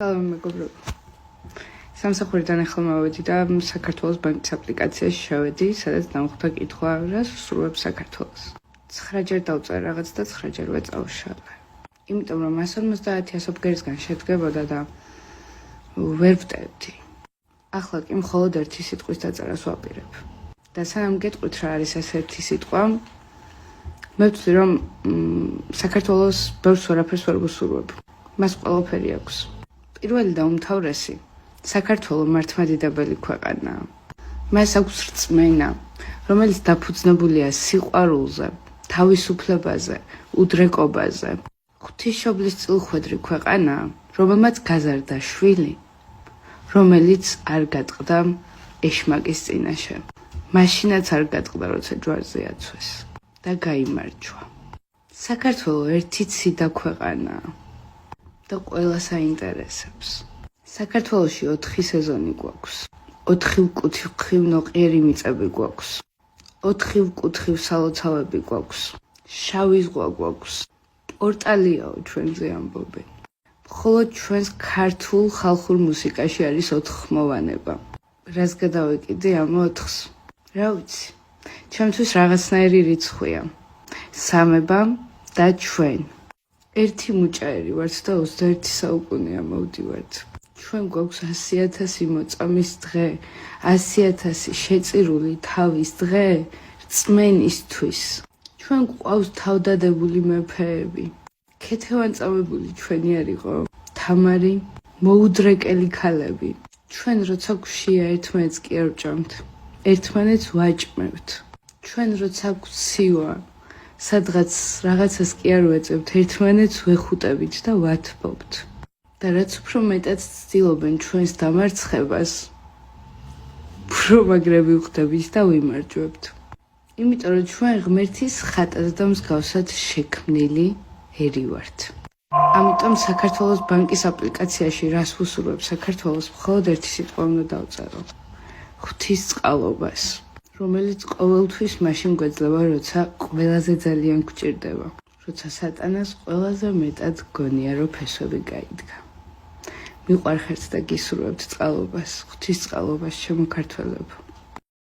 მეგობრებო, სამსახურიდან ახლა მოვედი და საქართველოს ბანკის აპლიკაციაში შევედი, სადაც დამხვდა კითხვა, რას ვსურვებ საქართველოს. 9 ჯერ დავწერე რაღაც და 9 ჯერვე წავშალე. იმიტომ რომ 150.000 ბგერისგან შედგებოდა და ვერ ვტევდი. ახლა კი მხოლოდ ერთი სიტყვის დაწერას ვაპირებ. და სანამ გეტყვით რა არის ეს ერთი სიტყვა, მე ვთვლი რომ საქართველოს ბევრს ვერაფერს ვერ ვუსურვებ. მას ყველაფერი აქვს. პირველი და უმთავრესი, საქართველო მართლმადიდებელი ქვეყანაა. მას აქვს რწმენა, რომელიც დაფუძნებულია სიყვარულზე, თავისუფლებაზე, უდრეკობაზე. ღვთისმშობლის წილხვედრი ქვეყანაა, რომელმაც გაზარდა შვილი, რომელიც არ გატყდა ეშმაკის წინაშე. მაშინაც არ გატყდა, როცა ჯვარზე აცვეს და გაიმარჯვა. საქართველო ერთი ციდა ქვეყანაა და ყველას აინტერესებს. საქართველოში 4 სეზონი გვაქვს. 4 ვკუთხილ ნოყიერი მიწები გვაქვს. 4 ვკუთხილ სალოცავები გვაქვს. შავი ზღვა გვაქვს. პორტალიაო ჩვენზე ამბობენ. მხოლოდ ჩვენს ქართულ ხალხურ მუსიკაში არის 4 ხმოვანება. რას გადავეკიდე ამ 4-ს? რა ვიცი. ჩემთვის რაღაცნაირი რიცხვია. სამება და ჩვენ. ერთი მუჭაერი ვართ და 21 საუკუნეა მოვდივართ. ჩვენ გვაქვს 100.000 მოწამის დღე, 100.000 შეწირული თავის დღე რწმენისთვის. ჩვენ გვყავს თავდადებული მეფეები. ქეთევანწამებული ჩვენი არ იყო? თამარი, მოუდრეკელი ქალები. ჩვენ როცა გვშია ერთმანეთს კი არ ვჭამთ. ერთმანეთს ვაჭმევთ. ჩვენ როცა გვცივა, სადღაც რაღაცას კი არ ვეწევთ, ერთმანეთს ვეხუტებით და ვათბობთ. და რაც უფრო მეტად ცდილობენ ჩვენს დამარცხებას, უფრო მაგრები ვხდებით და ვიმარჯვებთ. იმიტომ რომ ჩვენ ღმერთის ხატად და მსგავსად შექმნილი ერი ვართ. ამიტომ საქართველოს ბანკის აპლიკაციაში რას ვუსურვებ საქართველოს, მხოლოდ ერთი სიტყვა უნდა დავწერო. ღვთისწყალობას, რომელიც ყოველთვის მაშინ გვეძლება, როცა ყველაზე ძალიან გვჭირდება. როცა სატანას ყველაზე მეტად გონია, რომ ფესვები გაიდგა. მიყვარხართ და გისურვებთ წყალობას, ღვთისწყალობას, ჩემო ქართველებო.